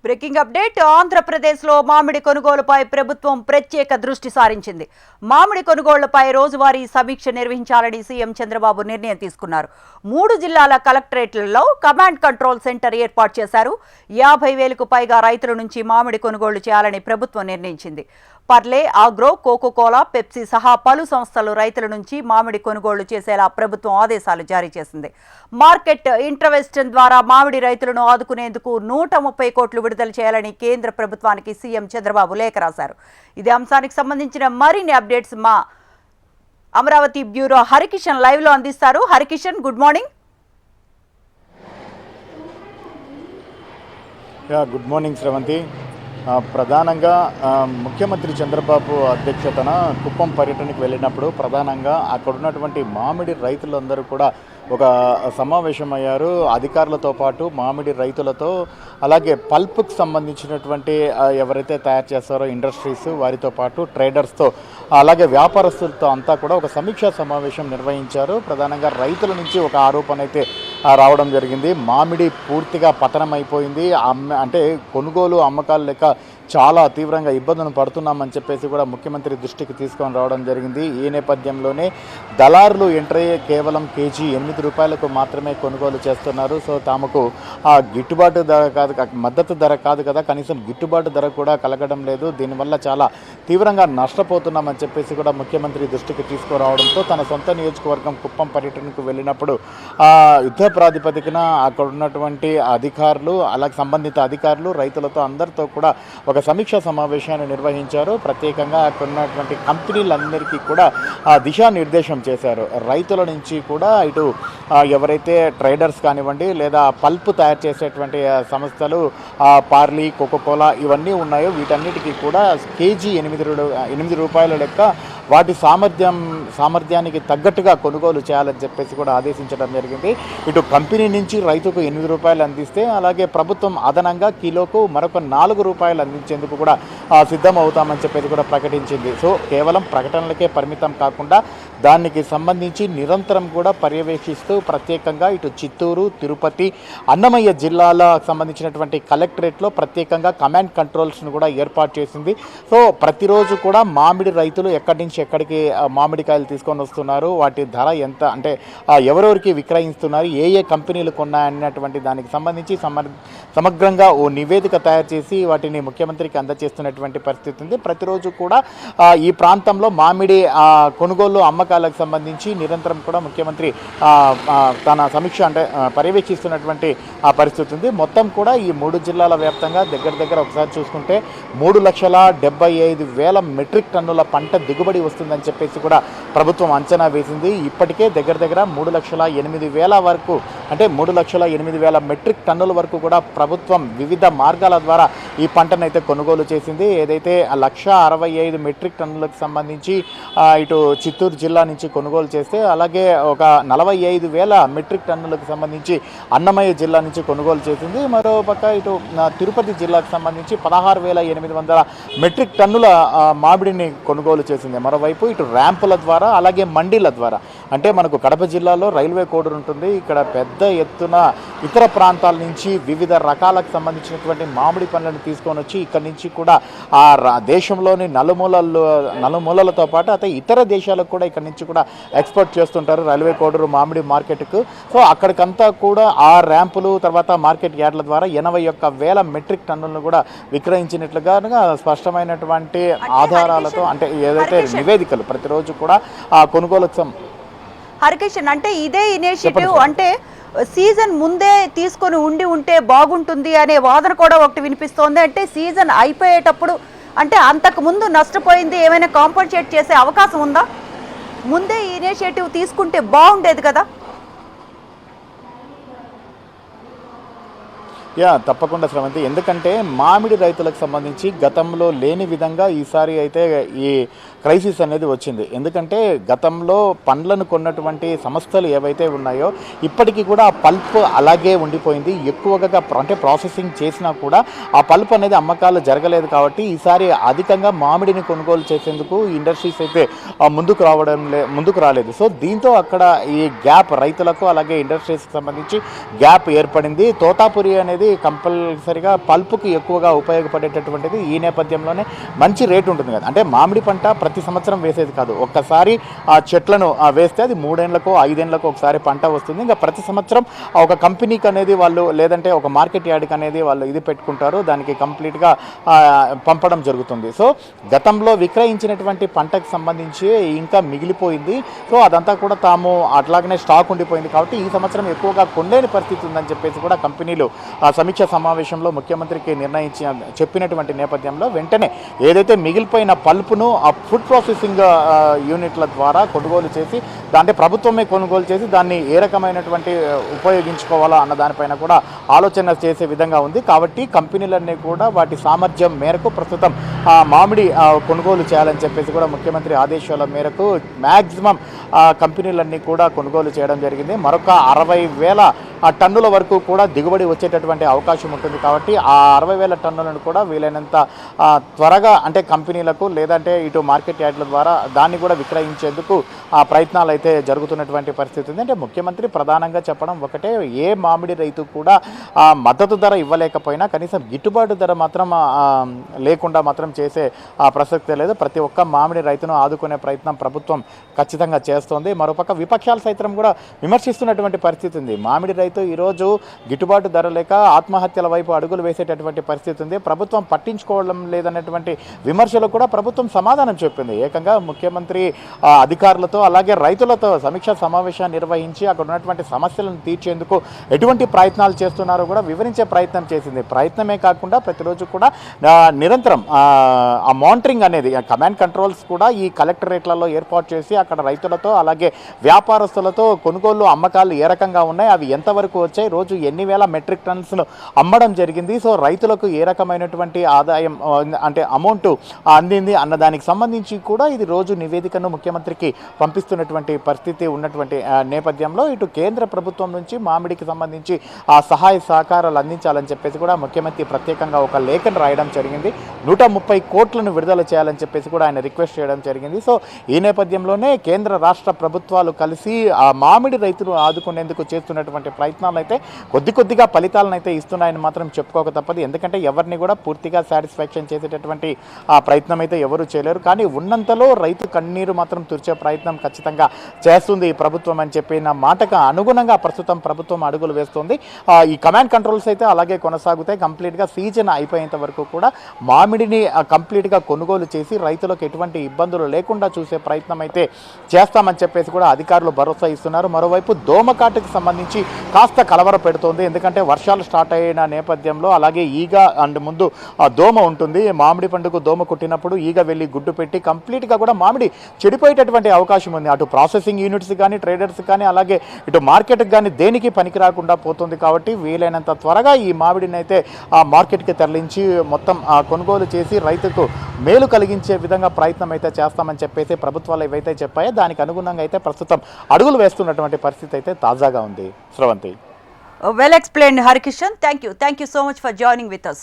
Breaking update ఆంధ్రప్రదేశ్లో మామిడి కొనుగోలుపై ప్రభుత్వం ప్రత్యేక దృష్టి సారించింది. మామిడి కొనుగోళ్లపై రోజువారీ సమీక్ష నిర్వహించాలని సీఎం చంద్రబాబు నిర్ణయం తీసుకున్నారు. 3 జిల్లాల కలెక్టరేట్లలో కమాండ్ కంట్రోల్ సెంటర్ ఏర్పాటు చేశారు. 50,000కు పైగా రైతుల నుంచి మామిడి కొనుగోళ్లు చేయాలని ప్రభుత్వం నిర్ణయించింది. పర్లే, ఆగ్రో, కోకోకోలా, పెప్సీ సహా పలు సంస్థలు రైతుల నుంచి మామిడి కొనుగోళ్లు చేసేలా ప్రభుత్వం ఆదేశాలు జారీ చేసింది. మార్కెట్ ఇంటర్వెన్షన్ ద్వారా మామిడి రైతులను ఆదుకునేందుకు 130 కోట్లు విడుదల చేయాలని కేంద్ర ప్రభుత్వానికి సీఎం చంద్రబాబు లేఖ రాశారు. ఇదే అంశానికి సంబంధించిన మరిన్ని అప్డేట్స్ మా అమరావతి బ్యూరో హరికిషన్ లైవ్ లో అందిస్తారు. Harikishan, good morning. Good morning Sravanthi. ప్రధానంగా ముఖ్యమంత్రి చంద్రబాబు అధ్యక్షతన కుప్పం పర్యటనకు వెళ్ళినప్పుడు ప్రధానంగా అక్కడ ఉన్నటువంటి మామిడి రైతులందరూ కూడా ఒక సమావేశం అయ్యారు. అధికారులతో పాటు మామిడి రైతులతో, అలాగే పల్ప్కి సంబంధించినటువంటి ఎవరైతే తయారు చేస్తారో ఇండస్ట్రీస్ వారితో పాటు ట్రేడర్స్తో, అలాగే వ్యాపారస్తులతో అంతా కూడా ఒక సమీక్షా సమావేశం నిర్వహించారు. ప్రధానంగా రైతుల నుంచి ఒక ఆరోపణ అయితే రావడం జరిగింది. మామిడి పూర్తిగా పతనం అయిపోయింది, అంటే కొనుగోలు అమ్మకాలు లెక్క చాలా తీవ్రంగా ఇబ్బందులు పడుతున్నామని చెప్పేసి కూడా ముఖ్యమంత్రి దృష్టికి తీసుకొని రావడం జరిగింది. ఈ నేపథ్యంలోనే దళారులు ఎంటర్ అయ్యే కేవలం కేజీ 8 రూపాయలకు మాత్రమే కొనుగోలు చేస్తున్నారు. సో తామకు ఆ గిట్టుబాటు ధర కాదు, మద్దతు ధర కాదు కదా, కనీసం గిట్టుబాటు ధర కూడా కలగడం లేదు. దీనివల్ల చాలా తీవ్రంగా నష్టపోతున్నామని చెప్పేసి కూడా ముఖ్యమంత్రి దృష్టికి తీసుకురావడంతో తన సొంత నియోజకవర్గం కుప్పం పర్యటనకు వెళ్ళినప్పుడు యుద్ధ ప్రాతిపదికన అక్కడ ఉన్నటువంటి అధికారులు, అలాగే సంబంధిత అధికారులు రైతులతో అందరితో కూడా ఒక సమీక్షా సమావేశాన్ని నిర్వహించారు. ప్రత్యేకంగా అక్కడ ఉన్నటువంటి కంపెనీలందరికీ కూడా దిశానిర్దేశం చేశారు. రైతుల నుంచి కూడా ఇటు ఎవరైతే ట్రేడర్స్ కానివ్వండి, లేదా పల్ప్ తయారు చేసేటువంటి సంస్థలు పార్లీ, కోకోకోలా ఇవన్నీ ఉన్నాయో వీటన్నిటికీ కూడా కేజీ 8 రూపాయల లెక్క వాటి సామర్థ్యానికి తగ్గట్టుగా కొనుగోలు చేయాలని చెప్పేసి కూడా ఆదేశించడం జరిగింది. ఇటు కంపెనీ నుంచి రైతుకు 8 రూపాయలు అందిస్తే, అలాగే ప్రభుత్వం అదనంగా కిలోకు మరొక 4 రూపాయలు అందించేందుకు కూడా సిద్ధం అవుతామని చెప్పేసి కూడా ప్రకటించింది. సో కేవలం ప్రకటనలకే పరిమితం కాకుండా దానికి సంబంధించి నిరంతరం కూడా పర్యవేక్షిస్తూ ప్రత్యేకంగా ఇటు చిత్తూరు, తిరుపతి, అన్నమయ్య జిల్లాలకు సంబంధించినటువంటి కలెక్టరేట్లో ప్రత్యేకంగా కమాండ్ కంట్రోల్స్ను కూడా ఏర్పాటు చేసింది. సో ప్రతిరోజు కూడా మామిడి రైతులు ఎక్కడి నుంచి ఎక్కడికి మామిడికాయలు తీసుకొని వస్తున్నారు, వాటి ధర ఎంత, అంటే ఎవరెవరికి విక్రయిస్తున్నారు, ఏ ఏ కంపెనీలు కొన్నాయన్నటువంటి దానికి సంబంధించి సమగ్రంగా ఓ నివేదిక తయారు చేసి వాటిని ముఖ్యమంత్రికి అందజేస్తున్నటువంటి పరిస్థితి ఉంది. ప్రతిరోజు కూడా ఈ ప్రాంతంలో మామిడి కొనుగోలు అమ్మకాలకు సంబంధించి నిరంతరం కూడా ముఖ్యమంత్రి తన సమీక్ష అంటే పర్యవేక్షిస్తున్నటువంటి పరిస్థితి ఉంది. మొత్తం కూడా ఈ 3 జిల్లాల వ్యాప్తంగా దగ్గర ఒకసారి చూసుకుంటే 3,75,000 మెట్రిక్ టన్నుల పంట దిగుబడి వస్తుందని చెప్పేసి కూడా ప్రభుత్వం అంచనా వేసింది. ఇప్పటికే దగ్గర 3,08,000 వరకు, అంటే 3,08,000 మెట్రిక్ టన్నుల వరకు కూడా ప్రభుత్వం వివిధ మార్గాల ద్వారా ఈ పంటనైతే కొనుగోలు చేసింది. ఏదైతే 1,65,000 మెట్రిక్ టన్నులకు సంబంధించి ఇటు చిత్తూరు జిల్లా నుంచి కొనుగోలు చేస్తే, అలాగే ఒక 45,000 మెట్రిక్ టన్నులకు సంబంధించి అన్నమయ్య జిల్లా నుంచి కొనుగోలు చేసింది. మరోపక్క ఇటు తిరుపతి జిల్లాకు సంబంధించి 16,800 మెట్రిక్ టన్నుల మామిడిని కొనుగోలు చేసింది. మరోవైపు ఇటు ర్యాంపుల ద్వారా, అలాగే మండీల ద్వారా, అంటే మనకు కడప జిల్లాలో రైల్వే కోడూరు ఉంటుంది. ఇక్కడ పెద్ద ఎత్తున ఇతర ప్రాంతాల నుంచి వివిధ రకాలకు సంబంధించినటువంటి మామిడి పండ్లను తీసుకొని వచ్చి ఇక్కడి నుంచి కూడా దేశంలోని నలుమూలలతో పాటు అయితే ఇతర దేశాలకు కూడా ఇక్కడ నుంచి కూడా ఎక్స్పోర్ట్ చేస్తుంటారు రైల్వే కోడూరు మామిడి మార్కెట్కు. సో అక్కడికంతా కూడా ఆ ర్యాంపులు, తర్వాత మార్కెట్ యార్డ్ల ద్వారా 81,000 మెట్రిక్ టన్నులను కూడా విక్రయించినట్లుగా స్పష్టమైనటువంటి ఆధారాలతో, అంటే ఏదైతే నివేదికలు ప్రతిరోజు కూడా కొనుగోలు. హరికిషన్, అంటే ఇదే ఇనిషియేటివ్ అంటే సీజన్ ముందే తీసుకొని ఉంటే బాగుంటుంది అనే వాదన కూడా ఒకటి వినిపిస్తోంది. అంటే సీజన్ అయిపోయేటప్పుడు, అంటే అంతకు ముందు నష్టపోయింది ఏమైనా కాంపన్సేట్ చేసే అవకాశం ఉందా? ముందే ఇనిషియేటివ్ తీసుకుంటే బాగుండేది కదా. తప్పకుండా శ్రవంతి. ఎందుకంటే మామిడి రైతులకు సంబంధించి గతంలో లేని విధంగా ఈసారి అయితే ఈ క్రైసిస్ అనేది వచ్చింది. ఎందుకంటే గతంలో పండ్లను కొన్నటువంటి సంస్థలు ఏవైతే ఉన్నాయో ఇప్పటికీ కూడా ఆ పల్ప్ అలాగే ఉండిపోయింది. ఎక్కువగా అంటే ప్రాసెసింగ్ చేసినా కూడా ఆ పల్ప్ అనేది అమ్మకాలు జరగలేదు. కాబట్టి ఈసారి అధికంగా మామిడిని కొనుగోలు చేసేందుకు ఇండస్ట్రీస్ అయితే ముందుకు రాలేదు. సో దీంతో అక్కడ ఈ గ్యాప్ రైతులకు అలాగే ఇండస్ట్రీస్కి సంబంధించి గ్యాప్ ఏర్పడింది. తోతాపురి అనేది కంపల్సరిగా పల్పుకి ఎక్కువగా ఉపయోగపడేటటువంటిది. ఈ నేపథ్యంలోనే మంచి రేటు ఉంటుంది కదా. అంటే మామిడి పంట ప్రతి సంవత్సరం వేసేది కాదు, ఒక్కసారి ఆ చెట్లను వేస్తే అది 3 ఏళ్లకో 5 ఏళ్లకో ఒకసారి పంట వస్తుంది. ఇంకా ప్రతి సంవత్సరం ఒక కంపెనీకి అనేది వాళ్ళు, లేదంటే ఒక మార్కెట్ యార్డ్కి అనేది వాళ్ళు ఇది పెట్టుకుంటారు, దానికి కంప్లీట్గా పంపడం జరుగుతుంది. సో గతంలో విక్రయించినటువంటి పంటకు సంబంధించి ఇంకా మిగిలిపోయింది. సో అదంతా కూడా తాము అట్లాగనే స్టాక్ ఉండిపోయింది కాబట్టి ఈ సంవత్సరం ఎక్కువగా కొనలేని పరిస్థితి ఉందని చెప్పేసి కూడా కంపెనీలు సమీక్ష సమావేశంలో ముఖ్యమంత్రికి చెప్పినటువంటి నేపథ్యంలో వెంటనే ఏదైతే మిగిలిపోయిన పల్పును ఆ ఫుడ్ ప్రాసెసింగ్ యూనిట్ల ద్వారా కొనుగోలు చేసి, దాంట్లో ప్రభుత్వమే కొనుగోలు చేసి దాన్ని ఏ రకమైనటువంటి ఉపయోగించుకోవాలా అన్న దానిపైన కూడా ఆలోచన చేసే విధంగా ఉంది. కాబట్టి కంపెనీలన్నీ కూడా వాటి సామర్థ్యం మేరకు ప్రస్తుతం మామిడి కొనుగోలు చేయాలని చెప్పేసి కూడా ముఖ్యమంత్రి ఆదేశాల మేరకు మ్యాక్సిమం కంపెనీలన్నీ కూడా కొనుగోలు చేయడం జరిగింది. మరొక 60,000 టన్నుల వరకు కూడా దిగుబడి వచ్చేటటువంటి అవకాశం ఉంటుంది. కాబట్టి ఆ 60,000 టన్నులను కూడా వీలైనంత త్వరగా అంటే కంపెనీలకు లేదంటే ఇటు మార్కెట్ యార్డ్ల ద్వారా దాన్ని కూడా విక్రయించేందుకు ప్రయత్నాలు అయితే జరుగుతున్నటువంటి పరిస్థితి ఉంది. అంటే ముఖ్యమంత్రి ప్రధానంగా చెప్పడం ఒకటే, ఏ మామిడి రైతు కూడా మద్దతు ధర ఇవ్వలేకపోయినా కనీసం గిట్టుబాటు ధర మాత్రం లేకుండా మాత్రం చేసే ప్రసక్తే లేదు. ప్రతి ఒక్క మామిడి రైతును ఆదుకునే ప్రయత్నం ప్రభుత్వం ఖచ్చితంగా చేస్తోంది. మరోపక్క విపక్షాలు సైతం కూడా విమర్శిస్తున్నటువంటి పరిస్థితి ఉంది. మామిడి రైతు ఈరోజు గిట్టుబాటు ధర లేక ఆత్మహత్యల వైపు అడుగులు వేసేటటువంటి పరిస్థితి ఉంది. ప్రభుత్వం పట్టించుకోవడం లేదన్నటువంటి విమర్శలు కూడా ప్రభుత్వం సమాధానం చెప్పింది. ఏకంగా ముఖ్యమంత్రి అధికారులతో అలాగే రైతులతో సమీక్షా సమావేశాన్ని నిర్వహించి అక్కడ ఉన్నటువంటి సమస్యలను తీర్చేందుకు ఎటువంటి ప్రయత్నాలు చేస్తున్నారో కూడా వివరించే ప్రయత్నం చేసింది. ప్రయత్నమే కాకుండా ప్రతిరోజు కూడా నిరంతరం ఆ మానిటరింగ్ అనేది కమాండ్ కంట్రోల్స్ కూడా ఈ కలెక్టరేట్లలో ఏర్పాటు చేసి అక్కడ రైతులతో అలాగే వ్యాపారస్తులతో కొనుగోలు అమ్మకాలు ఏ రకంగా ఉన్నాయి, అవి ఎంతవరకు వచ్చాయి, రోజు ఎన్ని వేల మెట్రిక్ టన్స్ను అమ్మడం జరిగింది, సో రైతులకు ఏ రకమైనటువంటి ఆదాయం అంటే అమౌంట్ అందింది అన్న దానికి సంబంధించి కూడా ఇది రోజు నివేదికను ముఖ్యమంత్రికి పంపిస్తున్నటువంటి పరిస్థితి ఉన్నటువంటి నేపథ్యంలో ఇటు కేంద్ర ప్రభుత్వం నుంచి మామిడికి సంబంధించి సహాయ సహకారాలు అందించాలని చెప్పేసి కూడా ముఖ్యమంత్రి ప్రత్యేకంగా ఒక లేఖను రాయడం జరిగింది. 130 కోట్లను విడుదల చేయాలని చెప్పేసి కూడా ఆయన రిక్వెస్ట్ చేయడం జరిగింది. సో ఈ నేపథ్యంలోనే కేంద్ర రాష్ట్ర ప్రభుత్వాలు కలిసి ఆ మామిడి రైతులు ఆదుకునేందుకు చేస్తున్నటువంటి ప్రయత్నాలు అయితే కొద్దిగా ఫలితాలను అయితే ఇస్తున్నాయని మాత్రం చెప్పుకోక తప్పదు. ఎందుకంటే ఎవరిని కూడా పూర్తిగా సాటిస్ఫాక్షన్ చేసేటటువంటి ప్రయత్నం అయితే ఎవరు చేయలేరు. కానీ ఉన్నంతలో రైతు కన్నీరు మాత్రం తుడిచే ప్రయత్నం ఖచ్చితంగా చేస్తుంది ఈ ప్రభుత్వం అని చెప్పిన మాటకు అనుగుణంగా ప్రస్తుతం ప్రభుత్వం అడుగులు వేస్తుంది. ఈ కమాండ్ కంట్రోల్స్ అయితే అలాగే కొనసాగుతాయి. కంప్లీట్గా సీజన్ అయిపోయేంత వరకు కూడా మామిడిని కంప్లీట్గా కొనుగోలు చేసి రైతులకు ఎటువంటి ఇబ్బందులు లేకుండా చూసే ప్రయత్నం అయితే చేస్తామని చెప్పేసి కూడా అధికారులు భరోసా ఇస్తున్నారు. మరోవైపు దోమకాటుకు సంబంధించి కాస్త కలవర పెడుతోంది. ఎందుకంటే వర్షాలు స్టార్ట్ అయిన నేపథ్యంలో అలాగే ఈగ అండ్ ముందు దోమ ఉంటుంది. మామిడి పండుగ దోమ కుట్టినప్పుడు ఈగ వెళ్ళి గుడ్డు పెట్టి కంప్లీట్గా కూడా మామిడి చెడిపోయేటటువంటి అవకాశం ఉంది. అటు ప్రాసెసింగ్ యూనిట్స్ కానీ ట్రేడర్స్ కానీ అలాగే ఇటు మార్కెట్కి కానీ దేనికి పనికి రాకుండా పోతుంది. కాబట్టి వీలైనంత త్వరగా ఈ మామిడిని అయితే మార్కెట్కి తరలించి మొత్తం కొనుగోలు చేసి రైతుకు మేలు కలిగించే విధంగా ప్రయత్నం అయితే చేస్తామని చెప్పేసి ప్రభుత్వాలు ఏవైతే చెప్పాయో దానికి అనుగుణంగా అయితే ప్రస్తుతం అడుగులు వేస్తున్నటువంటి పరిస్థితి అయితే తాజాగా ఉంది. Sravanthi. Well explained, Harikishan. Thank you so much for joining with us.